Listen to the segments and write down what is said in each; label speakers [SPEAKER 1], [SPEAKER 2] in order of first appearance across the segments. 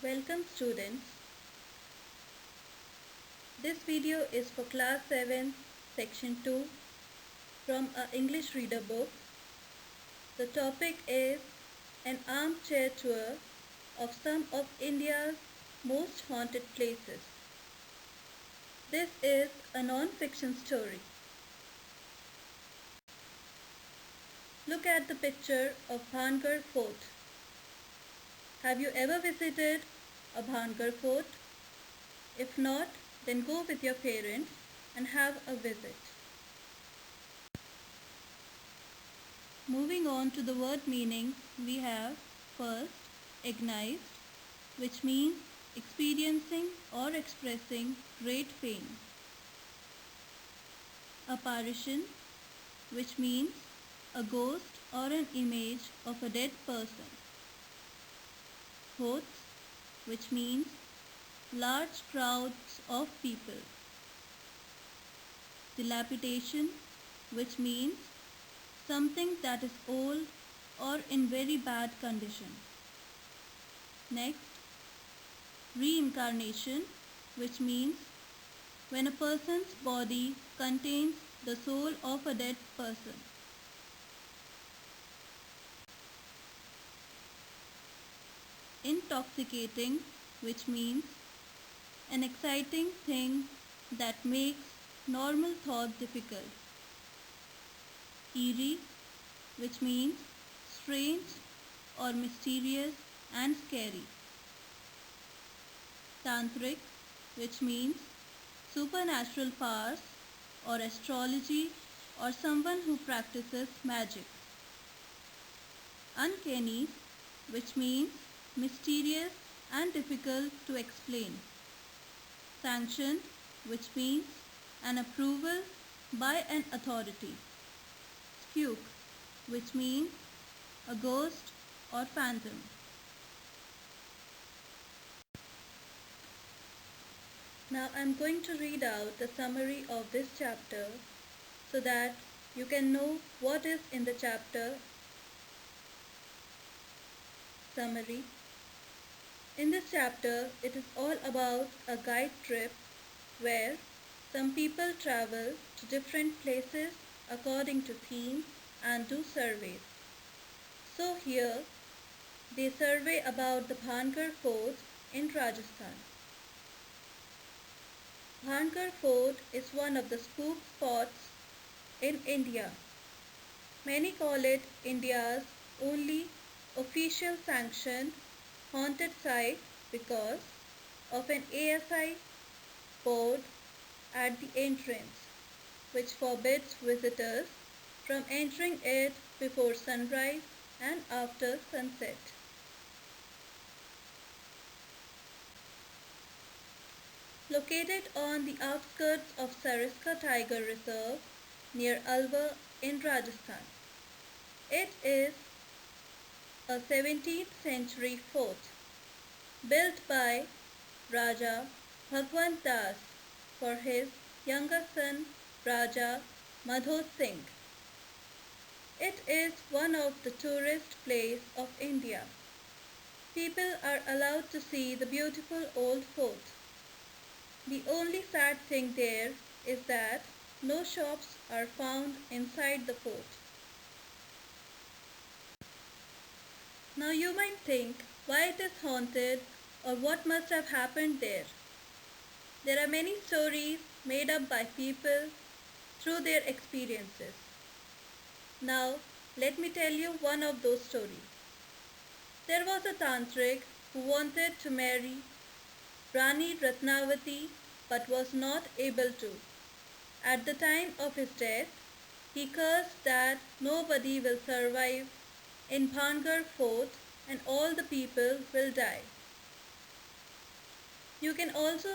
[SPEAKER 1] Welcome students. This video is for class 7 section 2 from a English reader book. The topic is an armchair tour of some of India's most haunted places. This is a non-fiction story. Look at the picture of Bhangar Fort. Have you ever visited a Bhangar Fort? If not, then go with your parents and have a visit. Moving on to the word meaning, we have first agonized, which means experiencing or expressing great pain. Apparition, which means a ghost or an image of a dead person. Hosts, which means large crowds of people. Dilapidation, which means something that is old or in very bad condition. Next, reincarnation, which means when a person's body contains the soul of a dead person. Intoxicating, which means an exciting thing that makes normal thought difficult. Eerie, which means strange or mysterious and scary. Tantric, which means supernatural powers or astrology or someone who practices magic. Uncanny, which means mysterious and difficult to explain. Sanctioned, which means an approval by an authority. Spook, which means a ghost or phantom. Now I am going to read out the summary of this chapter so that you can know what is in the chapter. Summary. In this chapter, it is all about a guide trip where some people travel to different places according to theme and do surveys. So here, they survey about the Bhangar Fort in Rajasthan. Bhangar Fort is one of the spook spots in India. Many call it India's only official sanctioned haunted site because of an ASI board at the entrance, which forbids visitors from entering it before sunrise and after sunset. Located on the outskirts of Sariska Tiger Reserve near Alwar in Rajasthan, it is a 17th century fort built by Raja Bhagwant Das for his younger son Raja Madho Singh. It is one of the tourist places of India. People are allowed to see the beautiful old fort. The only sad thing there is that no shops are found inside the fort. Now you might think why it is haunted or what must have happened there. There are many stories made up by people through their experiences. Now let me tell you one of those stories. There was a tantric who wanted to marry Rani Ratnavati but was not able to. At the time of his death, he cursed that nobody will survive in Bhangar Fort and all the people will die. You can also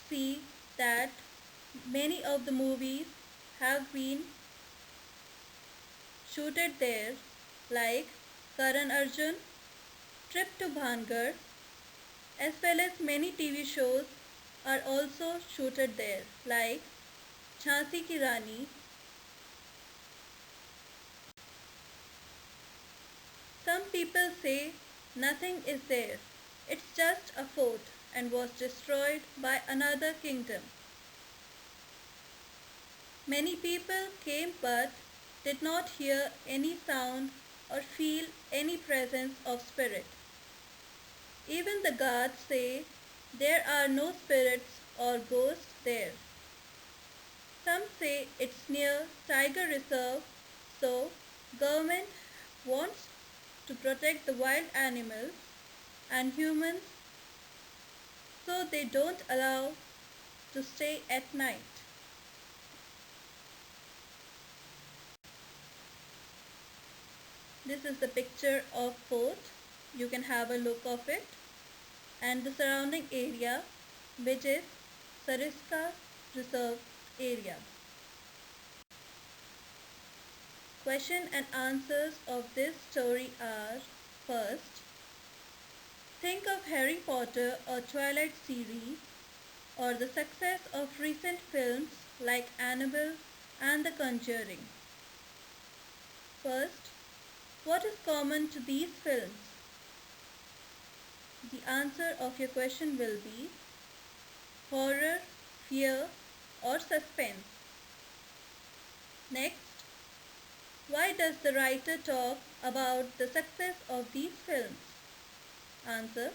[SPEAKER 1] see that many of the movies have been shooted there, like Karan Arjun, Trip to Bhangar, as well as many TV shows are also shooted there, like Jhansi Ki Rani. Some people say nothing is there. It's just a fort and was destroyed by another kingdom. Many people came but did not hear any sound or feel any presence of spirit. Even the guards say there are no spirits or ghosts there. Some say it's near Tiger Reserve, so government wants to protect the wild animals and humans so they don't allow to stay at night. This is the picture of fort. You can have a look of it and the surrounding area which is Sariska Reserve area. Question and answers of this story are: first, think of Harry Potter or Twilight series or the success of recent films like Annabelle and The Conjuring. First, what is common to these films? The answer of your question will be horror, fear or suspense. Next, why does the writer talk about the success of these films? Answer: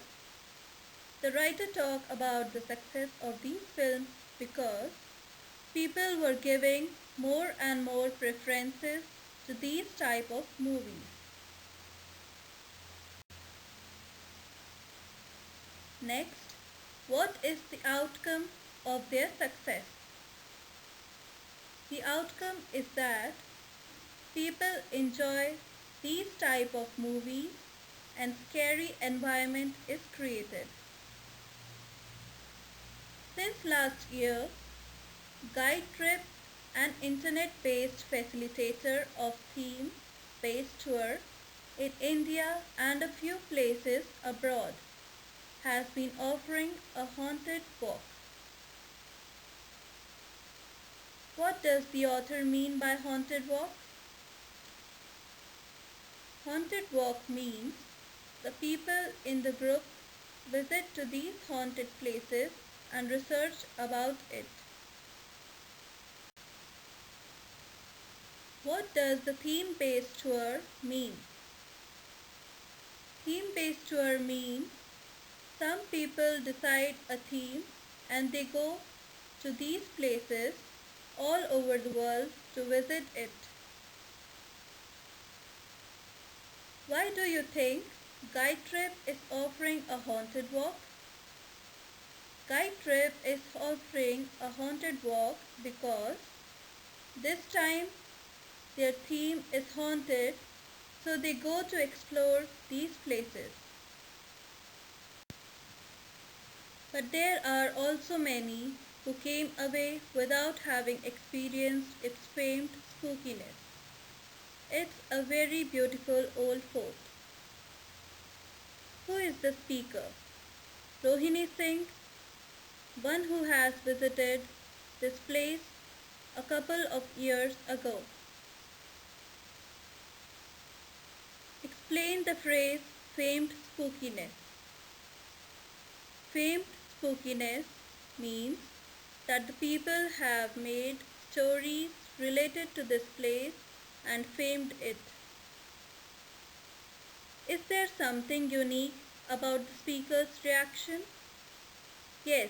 [SPEAKER 1] the writer talked about the success of these films because people were giving more and more preferences to these type of movies. Next, what is the outcome of their success? The outcome is that people enjoy these type of movies and scary environment is created. Since last year, Guide Trip, an internet-based facilitator of theme-based tour in India and a few places abroad, has been offering a haunted walk. What does the author mean by haunted walk? Haunted walk means the people in the group visit to these haunted places and research about it. What does the theme-based tour mean? Theme-based tour means some people decide a theme and they go to these places all over the world to visit it. Why do you think Guide Trip is offering a haunted walk? Guide Trip is offering a haunted walk because this time their theme is haunted, so they go to explore these places. But there are also many who came away without having experienced its famed spookiness. It's a very beautiful old fort. Who is the speaker? Rohini Singh, one who has visited this place a couple of years ago. Explain the phrase famed spookiness. Famed spookiness means that the people have made stories related to this place and famed it. Is there something unique about the speaker's reaction? Yes.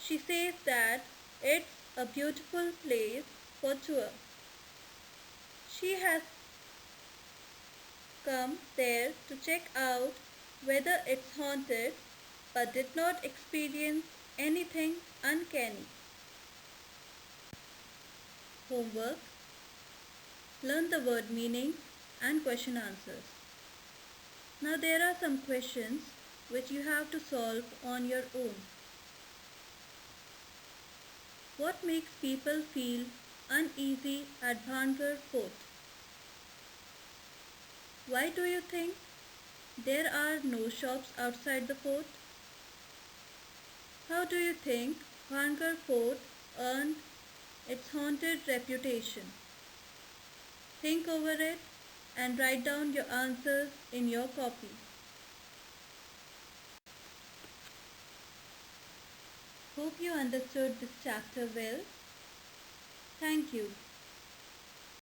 [SPEAKER 1] She says that it's a beautiful place for tour. She has come there to check out whether it's haunted but did not experience anything uncanny. Homework: learn the word meaning and question answers. Now there are some questions which you have to solve on your own. What makes people feel uneasy at Bhangar Fort? Why do you think there are no shops outside the fort? How do you think Bhangar Fort earned its haunted reputation? Think over it and write down your answers in your copy. Hope you understood this chapter well. Thank you.